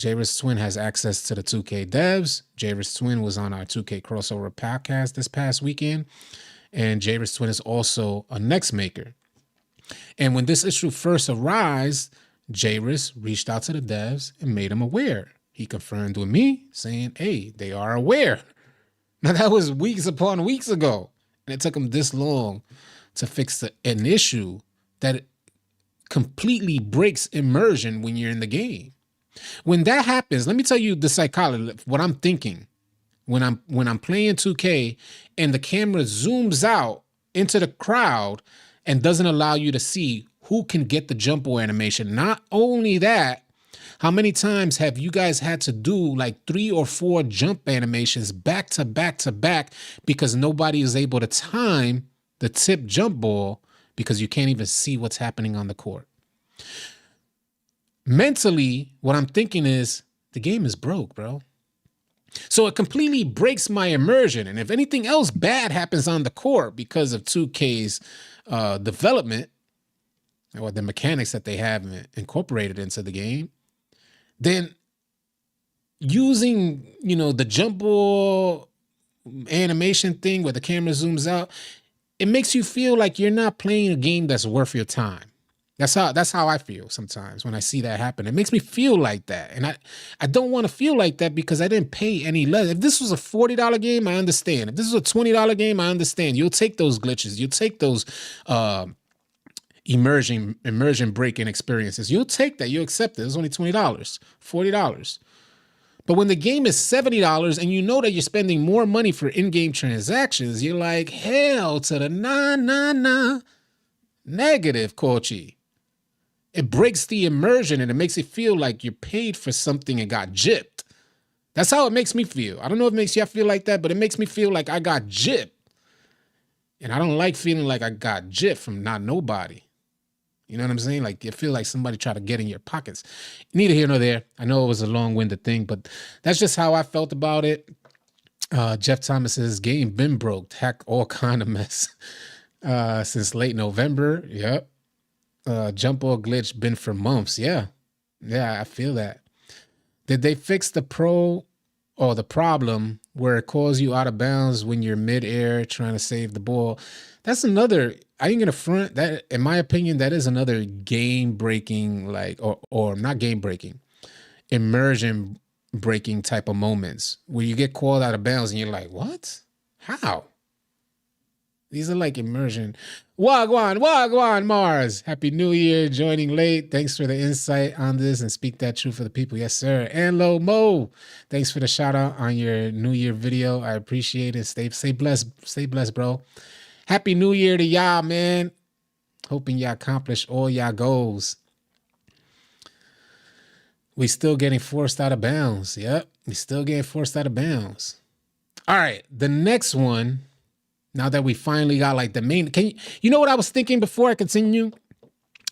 Jairus Twin has access to the 2K devs. Jairus Twin was on our 2K crossover podcast this past weekend. And Jairus Twin is also a Next maker. And when this issue first arose, Jairus reached out to the devs and made them aware. He confirmed with me saying, hey, they are aware. Now that was weeks upon weeks ago. And it took them this long to fix an issue that completely breaks immersion when you're in the game. When that happens, let me tell you the psychology, what I'm thinking when I'm playing 2K and the camera zooms out into the crowd and doesn't allow you to see who can get the jump ball animation. Not only that, how many times have you guys had to do like 3 or 4 jump animations back to back to back because nobody is able to time the tip jump ball because you can't even see what's happening on the court? Mentally, what I'm thinking is the game is broke, bro. So it completely breaks my immersion. And if anything else bad happens on the court because of 2K's development or the mechanics that they have incorporated into the game, then using, the jump ball animation thing where the camera zooms out, it makes you feel like you're not playing a game that's worth your time. That's how I feel sometimes when I see that happen. It makes me feel like that. And I don't want to feel like that because I didn't pay any less. If this was a $40 game, I understand. If this was a $20 game, I understand. You'll take those glitches. You'll take those immersion breaking experiences. You'll take that. You'll accept it. It's only $20, $40. But when the game is $70 and you know that you're spending more money for in-game transactions, you're like, hell to the nah. Negative, Kochi. It breaks the immersion and it makes it feel like you're paid for something and got gypped. That's how it makes me feel. I don't know if it makes y'all feel like that, but it makes me feel like I got gypped. And I don't like feeling like I got gypped from not nobody. You know what I'm saying? Like you feel like somebody tried to get in your pockets. Neither here nor there. I know it was a long-winded thing, but that's just how I felt about it. Jeff Thomas's game been broke. Heck, all kind of mess since late November. Yep. jump ball glitch been for months. Yeah. Yeah, I feel that. Did they fix the pro or the problem where it calls you out of bounds when you're midair trying to save the ball? That's another, I ain't gonna front that, in my opinion, that is another game breaking, like, or not game breaking, immersion breaking type of moments where you get called out of bounds and you're like, what? How? These are like immersion. Wagwan, Mars. Happy New Year, joining late. Thanks for the insight on this and speak that truth for the people. Yes, sir. And Lo Mo, thanks for the shout out on your New Year video. I appreciate it. Stay blessed, bro. Happy New Year to y'all, man. Hoping y'all accomplish all y'all goals. We still getting forced out of bounds. Yep, we still getting forced out of bounds. All right, the next one. Now that we finally got like the main, you know what I was thinking before I continue?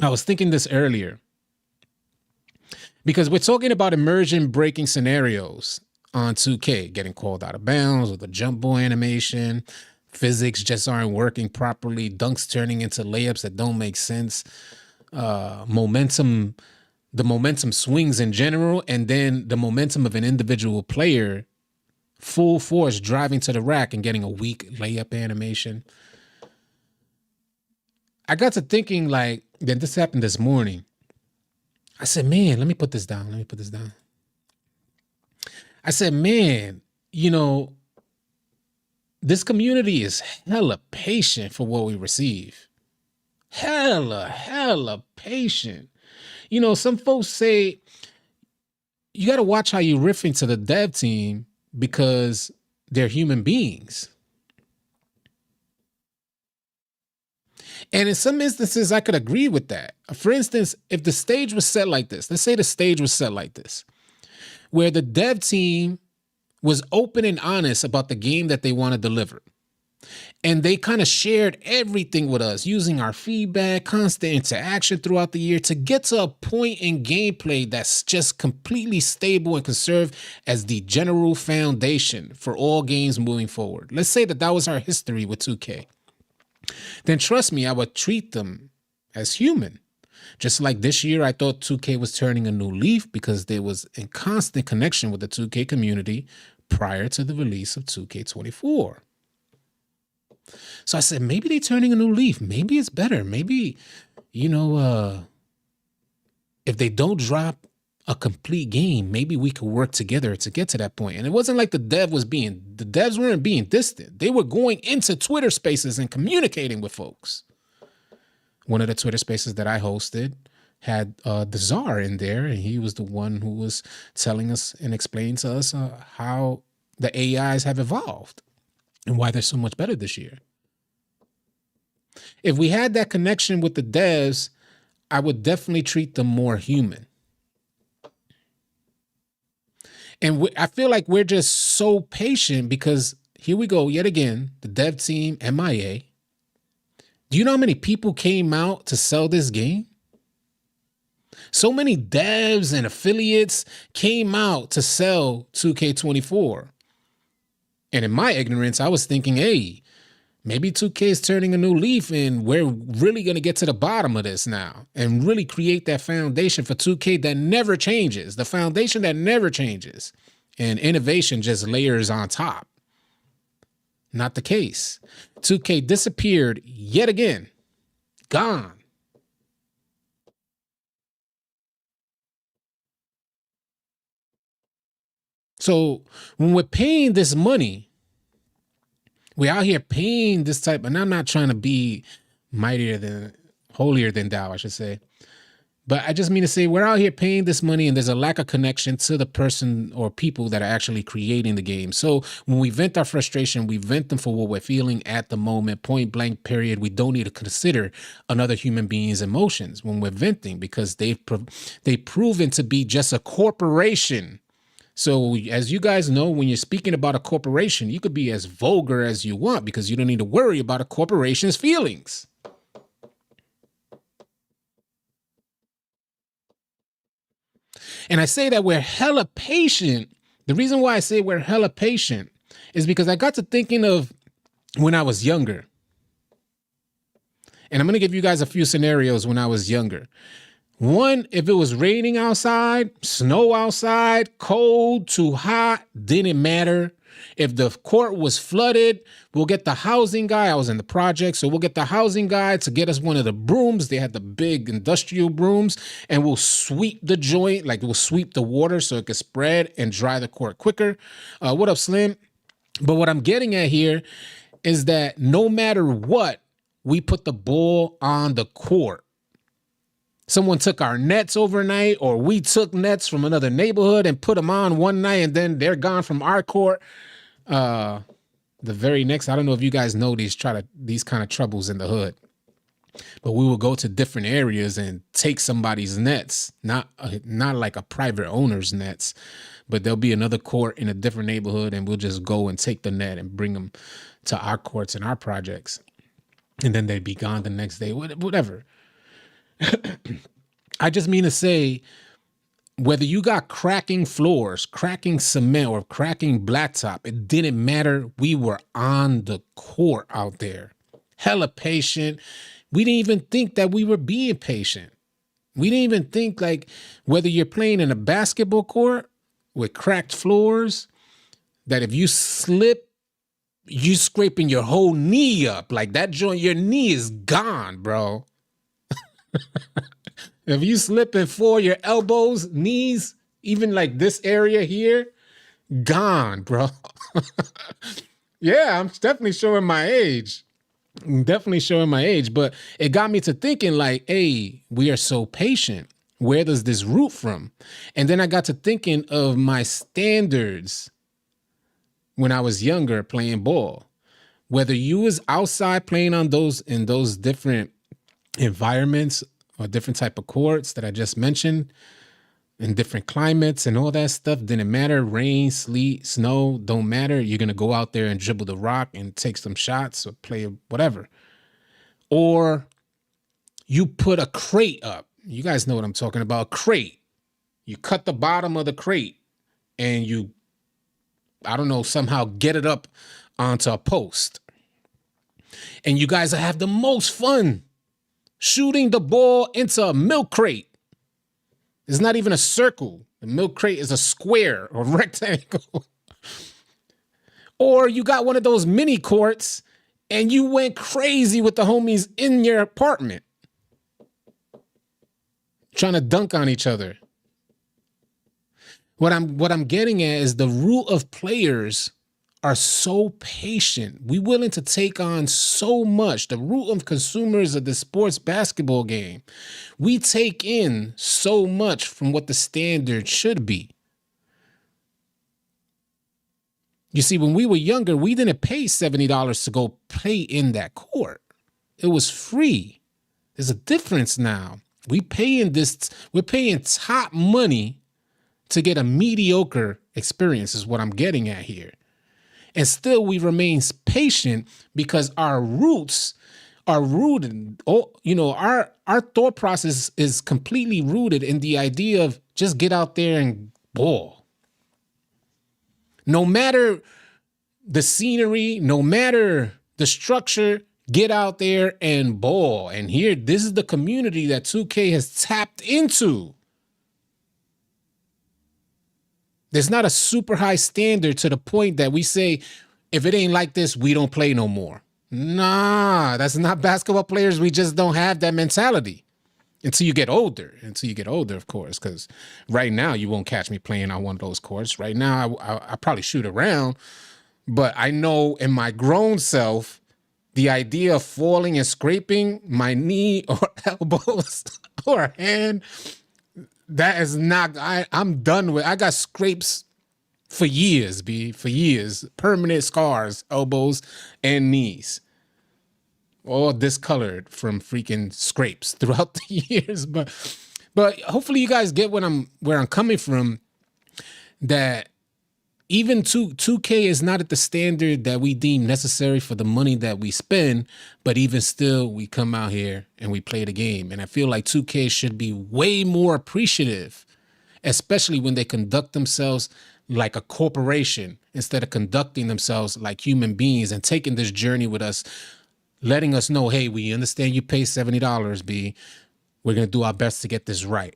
I was thinking this earlier. Because we're talking about immersion breaking scenarios on 2K, getting called out of bounds with the jump ball animation, physics just aren't working properly, dunks turning into layups that don't make sense, momentum, the momentum swings in general, and then the momentum of an individual player full force driving to the rack and getting a weak layup animation. I got to thinking, like, then this happened this morning. I said, man, let me put this down. I said, man, you know, this community is hella patient for what we receive. Hella patient. You know, some folks say, you got to watch how you riff into the dev team because they're human beings. And in some instances, I could agree with that. For instance, if the stage was set like this, let's say the stage was set like this, where the dev team was open and honest about the game that they want to deliver. And they kind of shared everything with us using our feedback, constant interaction throughout the year to get to a point in gameplay that's just completely stable and can serve as the general foundation for all games moving forward. Let's say that was our history with 2K. Then trust me, I would treat them as human. Just like this year, I thought 2K was turning a new leaf because there was in constant connection with the 2K community prior to the release of 2K24. So I said, maybe they're turning a new leaf. Maybe it's better. Maybe, you know, if they don't drop a complete game, maybe we could work together to get to that point. And it wasn't like the devs weren't being distant. They were going into Twitter spaces and communicating with folks. One of the Twitter spaces that I hosted had the Czar in there, and he was the one who was telling us and explaining to us how the AIs have evolved and why they're so much better this year. If we had that connection with the devs, I would definitely treat them more human. And I feel like we're just so patient because here we go yet again, the dev team, MIA. Do you know how many people came out to sell this game? So many devs and affiliates came out to sell 2K24. And in my ignorance, I was thinking, hey, maybe 2K is turning a new leaf and we're really going to get to the bottom of this now and really create that foundation for 2K that never changes, the foundation that never changes, and innovation just layers on top. Not the case. 2K disappeared yet again. Gone. So when we're paying this money, we're out here paying this type, and I'm not trying to be holier than thou, I should say. But I just mean to say we're out here paying this money and there's a lack of connection to the person or people that are actually creating the game. So when we vent our frustration, we vent them for what we're feeling at the moment, point blank, period. We don't need to consider another human being's emotions when we're venting because they've proven to be just a corporation. So as you guys know, when you're speaking about a corporation, you could be as vulgar as you want because you don't need to worry about a corporation's feelings. And I say that we're hella patient. The reason why I say we're hella patient is because I got to thinking of when I was younger. And I'm going to give you guys a few scenarios when I was younger. One, if it was raining outside, snow outside, cold, too hot, didn't matter. If the court was flooded, we'll get the housing guy. I was in the project, so we'll get the housing guy to get us one of the brooms. They had the big industrial brooms, and we'll sweep the joint, like we'll sweep the water so it could spread and dry the court quicker. What up, Slim? But what I'm getting at here is that no matter what, we put the ball on the court. Someone took our nets overnight, or we took nets from another neighborhood and put them on one night, and then they're gone from our court. The very next, I don't know if you guys know these kind of troubles in the hood, but we will go to different areas and take somebody's nets, not like a private owner's nets, but there'll be another court in a different neighborhood, and we'll just go and take the net and bring them to our courts and our projects, and then they'd be gone the next day, whatever. I just mean to say, whether you got cracking floors, cracking cement, or cracking blacktop, it didn't matter. We were on the court out there. Hella patient. We didn't even think that we were being patient. We didn't even think, like, whether you're playing in a basketball court with cracked floors, that if you slip, you scraping your whole knee up. Like, that joint, your knee is gone, bro. If you slip and fall, your elbows, knees, even like this area here, gone, bro. Yeah, I'm definitely showing my age. But it got me to thinking, like, hey, we are so patient. Where does this root from? And then I got to thinking of my standards when I was younger playing ball. Whether you was outside playing in those different environments or different type of courts that I just mentioned, in different climates and all that stuff, didn't matter. Rain, sleet, snow, don't matter. You're going to go out there and dribble the rock and take some shots or play whatever. Or you put a crate up. You guys know what I'm talking about. A crate. You cut the bottom of the crate and you, I don't know, somehow get it up onto a post. And you guys have the most fun shooting the ball into a milk crate. It's not even a circle. The milk crate is a square or rectangle. Or you got one of those mini courts and you went crazy with the homies in your apartment, trying to dunk on each other. What I'm getting at is the rule of players are so patient. We willing to take on so much. The root of consumers of the sports basketball game, we take in so much from what the standard should be. You see, when we were younger, we didn't pay $70 to go play in that court. It was free. There's a difference now. We're paying top money to get a mediocre experience is what I'm getting at here. And still we remain patient because our roots are rooted. Our thought process is completely rooted in the idea of just get out there and ball. No matter the scenery, no matter the structure, get out there and ball. And here, this is the community that 2K has tapped into. There's not a super high standard to the point that we say, if it ain't like this, we don't play no more. Nah, that's not basketball players. We just don't have that mentality until you get older. Of course, because right now you won't catch me playing on one of those courts. Right now, I probably shoot around, but I know in my grown self, the idea of falling and scraping my knee or elbows or hand, that is not, I'm done with. I got scrapes for years, for years. Permanent scars, elbows and knees. All discolored from freaking scrapes throughout the years. But hopefully you guys get where I'm coming from, that even 2K is not at the standard that we deem necessary for the money that we spend, but even still, we come out here and we play the game. And I feel like 2K should be way more appreciative, especially when they conduct themselves like a corporation instead of conducting themselves like human beings and taking this journey with us letting us know, hey, we understand you pay $70, B. We're going to do our best to get this right.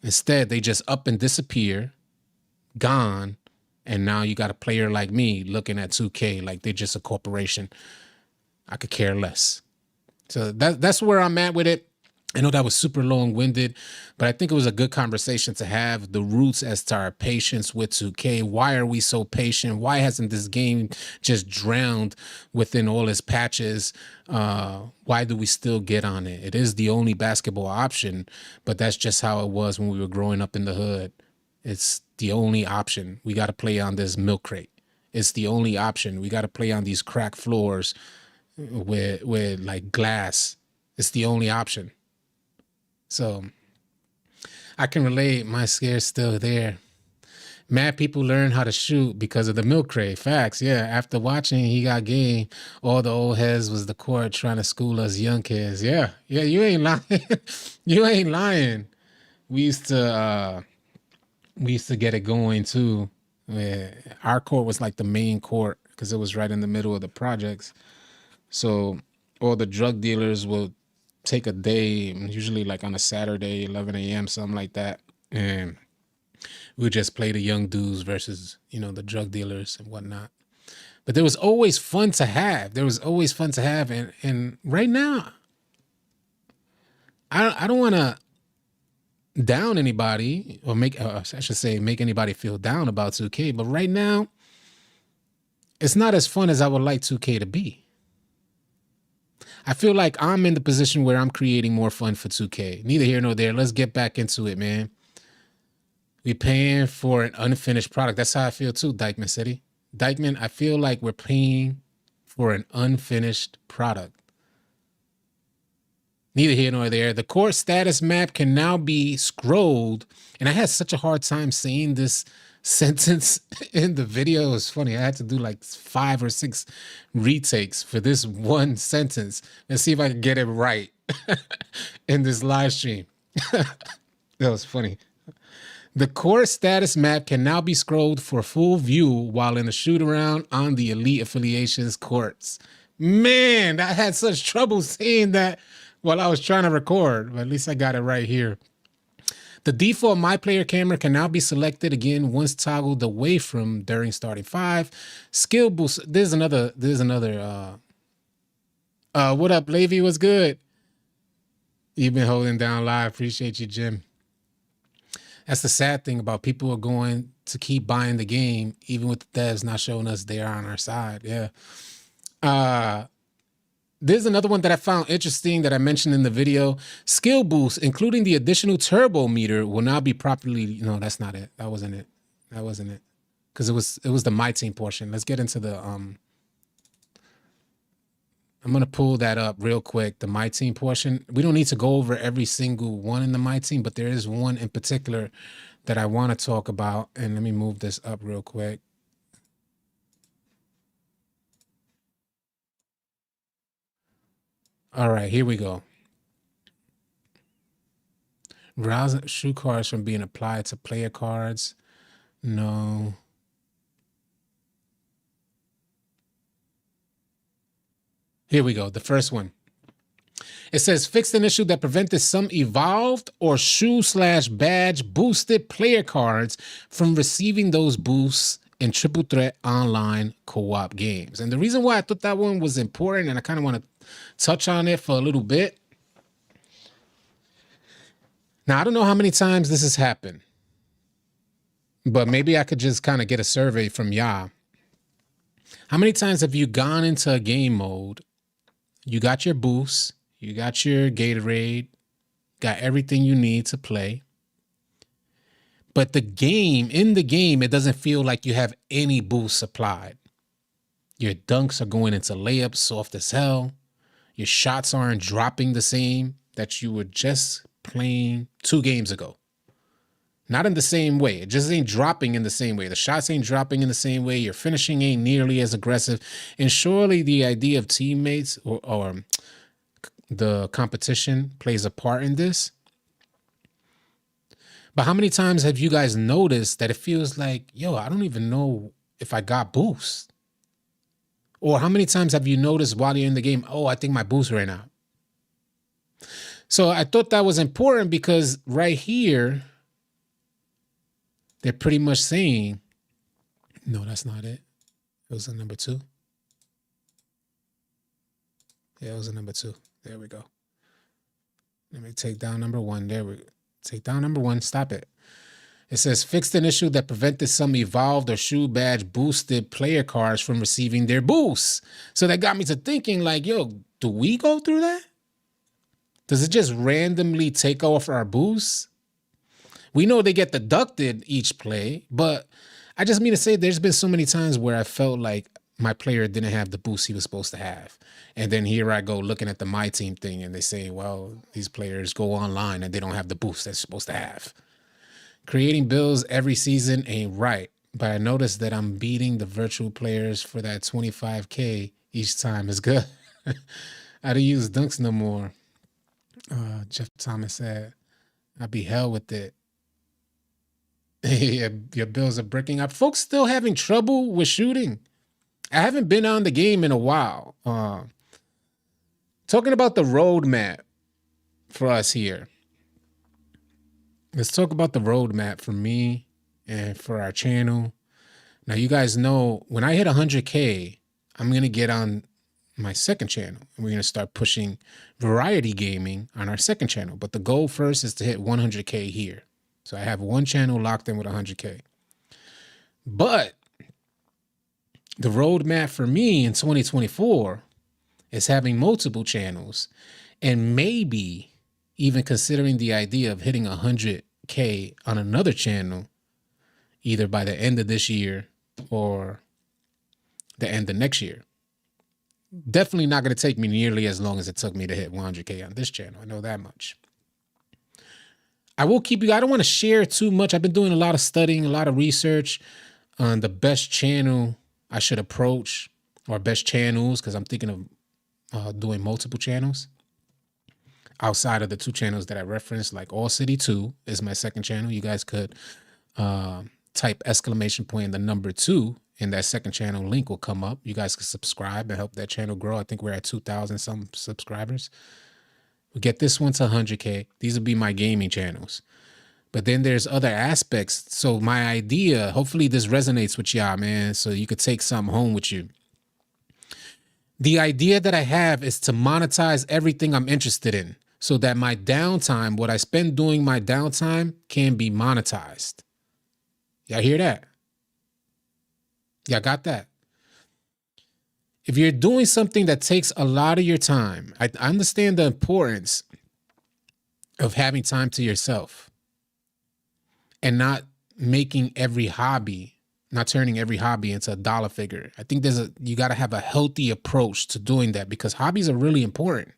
Instead, they just up and disappear, gone, and now you got a player like me looking at 2K like they're just a corporation. I could care less. So that's where I'm at with it. I know that was super long-winded, but I think it was a good conversation to have. The roots as to our patience with 2K. Why are we so patient? Why hasn't this game just drowned within all its patches? Why do we still get on it? It is the only basketball option, but that's just how it was when we were growing up in the hood. It's the only option. We got to play on this milk crate. It's the only option. We got to play on these cracked floors with like glass. It's the only option. So I can relate. My scare's still there. Mad people learn how to shoot because of the milk crate. Facts. Yeah. After watching He Got Game, all the old heads was the court trying to school us young kids. Yeah. Yeah. You ain't lying. You ain't lying. We used to get it going too. Our court was like the main court because it was right in the middle of the projects. So all the drug dealers will take a day, usually like on a Saturday, 11 a.m., something like that. And we just play the young dudes versus, the drug dealers and whatnot. But there was always fun to have. And right now, I don't want to down anybody or make anybody feel down about 2K. But right now, it's not as fun as I would like 2K to be. I feel like I'm in the position where I'm creating more fun for 2K. Neither here nor there. Let's get back into it, man. We paying for an unfinished product. That's how I feel too, Dykeman City. Dykeman, I feel like we're paying for an unfinished product. Neither here nor there. The core status map can now be scrolled. And I had such a hard time saying this sentence in the video. It was funny. I had to do like 5 or 6 retakes for this one sentence. Let's see if I can get it right in this live stream. That was funny. The core status map can now be scrolled for full view while in a shoot around on the Elite Affiliations courts. Man, I had such trouble saying that while I was trying to record, but at least I got it right here. The default My Player camera can now be selected again once toggled away from during starting 5. Skill boost. There's another. What up, Levy? What's good? You've been holding down live. Appreciate you, Jim. That's the sad thing about people are going to keep buying the game, even with the devs not showing us they are on our side. Yeah. There's another one that I found interesting that I mentioned in the video. Skill boost, including the additional turbo meter, will now be properly. No, that's not it. That wasn't it. Because it was the My Team portion. Let's get into the I'm gonna pull that up real quick. The My Team portion. We don't need to go over every single one in the My Team, but there is one in particular that I want to talk about. And let me move this up real quick. All right, here we go. Browse shoe cards from being applied to player cards. No. Here we go. The first one. It says fixed an issue that prevented some evolved or shoe/badge boosted player cards from receiving those boosts in triple threat online co-op games. And the reason why I thought that one was important, and I kind of want to touch on it for a little bit. Now, I don't know how many times this has happened, but maybe I could just kind of get a survey from y'all. How many times have you gone into a game mode, you got your boosts, you got your Gatorade, got everything you need to play, but in the game, it doesn't feel like you have any boosts applied. Your dunks are going into layups soft as hell. Your shots aren't dropping the same that you were just playing 2 games ago. Not in the same way. It just ain't dropping in the same way. The shots ain't dropping in the same way. Your finishing ain't nearly as aggressive. And surely the idea of teammates or the competition plays a part in this. But how many times have you guys noticed that it feels like, yo, I don't even know if I got boosts? Or how many times have you noticed while you're in the game, oh, I think my boost ran out? So I thought that was important because right here, they're pretty much saying, no, that's not it. It was a number 2. Yeah, it was a number 2. There we go. Let me take down number 1. There we go. Take down number 1. Stop it. It says fixed an issue that prevented some evolved or shoe badge boosted player cards from receiving their boosts. So that got me to thinking like, yo, do we go through that? Does it just randomly take off our boosts? We know they get deducted each play, but I just mean to say there's been so many times where I felt like my player didn't have the boost he was supposed to have. And then here I go looking at the My Team thing and they say, well, these players go online and they don't have the boost they're supposed to have. Creating builds every season ain't right, but I noticed that I'm beating the virtual players for that 25K each time is good. I don't use dunks no more. Jeff Thomas said, I'd be hell with it. Your bills are breaking up. Folks still having trouble with shooting. I haven't been on the game in a while. Talking about the roadmap for us here. Let's talk about the roadmap for me and for our channel. Now, you guys know when I hit 100K, I'm going to get on my second channel. And we're going to start pushing variety gaming on our second channel. But the goal first is to hit 100K here. So I have one channel locked in with 100K. But the roadmap for me in 2024 is having multiple channels and maybe even considering the idea of hitting 100K on another channel, either by the end of this year or the end of next year. Definitely not going to take me nearly as long as it took me to hit 100K on this channel. I know that much. I will keep you, I don't want to share too much. I've been doing a lot of studying, a lot of research on the best channel I should approach, or best channels, because I'm thinking of doing multiple channels outside of the 2 channels that I referenced. Like All City 2 is my second channel. You guys could type exclamation point and the number 2 in that second channel. Link will come up. You guys can subscribe and help that channel grow. I think we're at 2,000 some subscribers. We get this one to 100K. These will be my gaming channels. But then there's other aspects. So my idea, hopefully this resonates with y'all, man, so you could take something home with you. The idea that I have is to monetize everything I'm interested in so that my downtime, what I spend doing my downtime, can be monetized. Y'all hear that? Y'all got that? If you're doing something that takes a lot of your time, I understand the importance of having time to yourself and not making every hobby, not turning every hobby into a dollar figure. I think you got to have a healthy approach to doing that because hobbies are really important.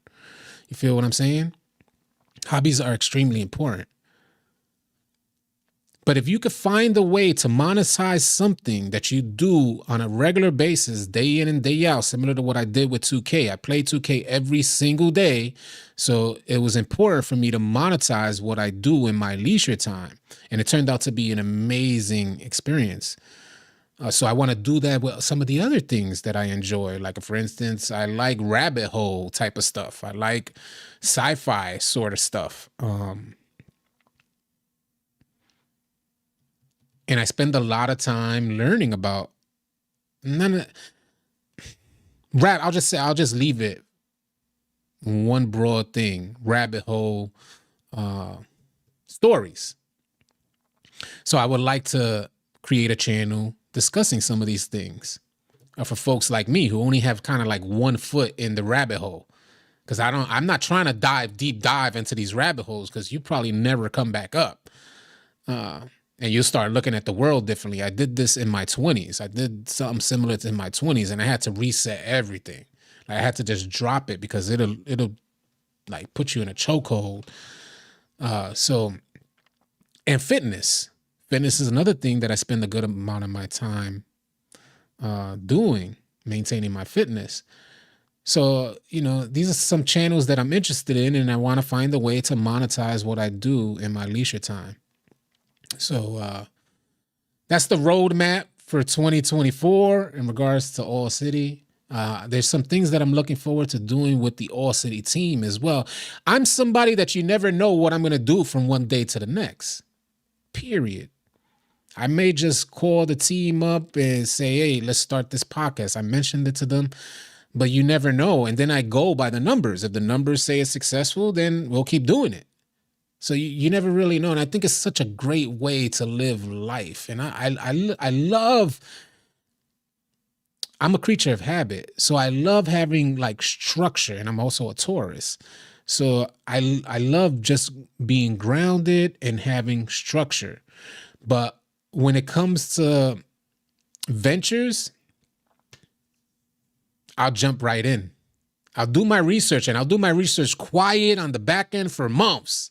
You feel what I'm saying? Hobbies are extremely important. But if you could find a way to monetize something that you do on a regular basis, day in and day out, similar to what I did with 2K. I played 2K every single day. So it was important for me to monetize what I do in my leisure time. And it turned out to be an amazing experience. So I want to do that with some of the other things that I enjoy. Like, for instance, I like rabbit hole type of stuff. I like sci-fi sort of stuff. And I spend a lot of time learning about I'll just leave it one broad thing, rabbit hole stories. So I would like to create a channel discussing some of these things for folks like me who only have kind of like 1 foot in the rabbit hole. Because I'm not trying to deep dive into these rabbit holes because you probably never come back up. And you'll start looking at the world differently. I did this in my 20s. I did something similar in my 20s, and I had to reset everything. Like, I had to just drop it because it'll like put you in a chokehold. And fitness. Fitness is another thing that I spend a good amount of my time doing, maintaining my fitness. So, these are some channels that I'm interested in, and I want to find a way to monetize what I do in my leisure time. So that's the roadmap for 2024 in regards to All City. There's some things that I'm looking forward to doing with the All City team as well. I'm somebody that you never know what I'm going to do from one day to the next, period. I may just call the team up and say, hey, let's start this podcast. I mentioned it to them, but you never know. And then I go by the numbers. If the numbers say it's successful, then we'll keep doing it. So you never really know. And I think it's such a great way to live life. And I love, I'm a creature of habit. So I love having like structure, and I'm also a Taurus. So I love just being grounded and having structure. But when it comes to ventures, I'll jump right in. I'll do my research, and I'll do my research quiet on the back end for months.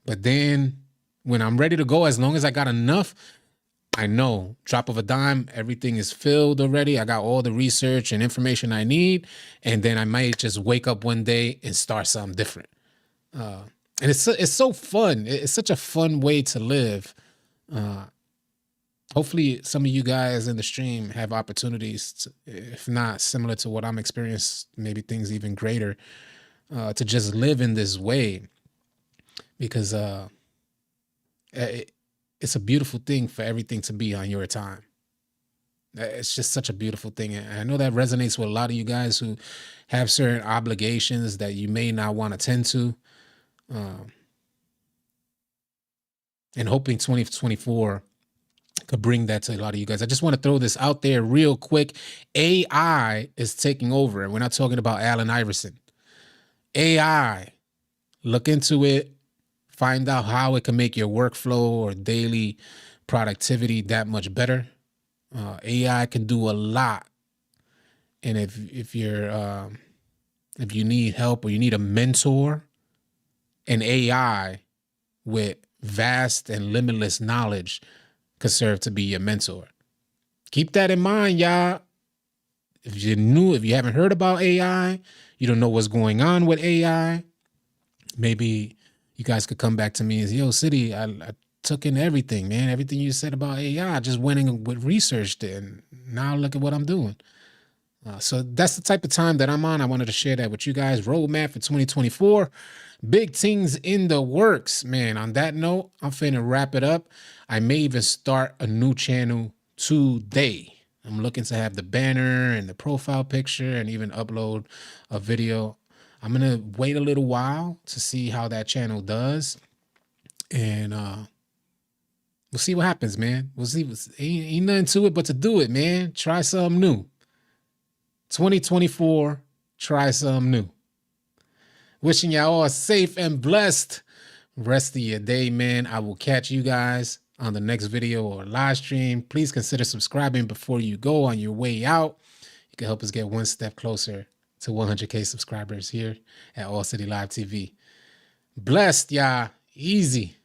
But then when I'm ready to go, as long as I got enough, I know, drop of a dime, everything is filled already. I got all the research and information I need. And then I might just wake up one day and start something different. And it's so fun. It's such a fun way to live. Hopefully some of you guys in the stream have opportunities, to, if not similar to what I'm experiencing, maybe things even greater, to just live in this way. Because it's a beautiful thing for everything to be on your time. It's just such a beautiful thing. And I know that resonates with a lot of you guys who have certain obligations that you may not want to tend to. And hoping 2024 could bring that to a lot of you guys. I just want to throw this out there real quick. AI is taking over. And we're not talking about Allen Iverson. AI, look into it. Find out how it can make your workflow or daily productivity that much better. AI can do a lot. And if you need help or you need a mentor, an AI with vast and limitless knowledge could serve to be your mentor. Keep that in mind, y'all. If you haven't heard about AI, you don't know what's going on with AI, maybe you guys could come back to me and say, yo, City, I took in everything, man. Everything you said about AI, I just went in with researched it, and now look at what I'm doing. So that's the type of time that I'm on. I wanted to share that with you guys. Roadmap for 2024. Big things in the works, man. On that note, I'm finna wrap it up. I may even start a new channel today. I'm looking to have the banner and the profile picture and even upload a video. I'm going to wait a little while to see how that channel does. And we'll see what happens, man. We'll see. Ain't nothing to it but to do it, man. Try something new. 2024, try something new. Wishing y'all all safe and blessed rest of your day, man. I will catch you guys on the next video or live stream. Please consider subscribing before you go on your way out. You can help us get one step closer to 100K subscribers here at All City Live TV. Blessed, y'all. Easy.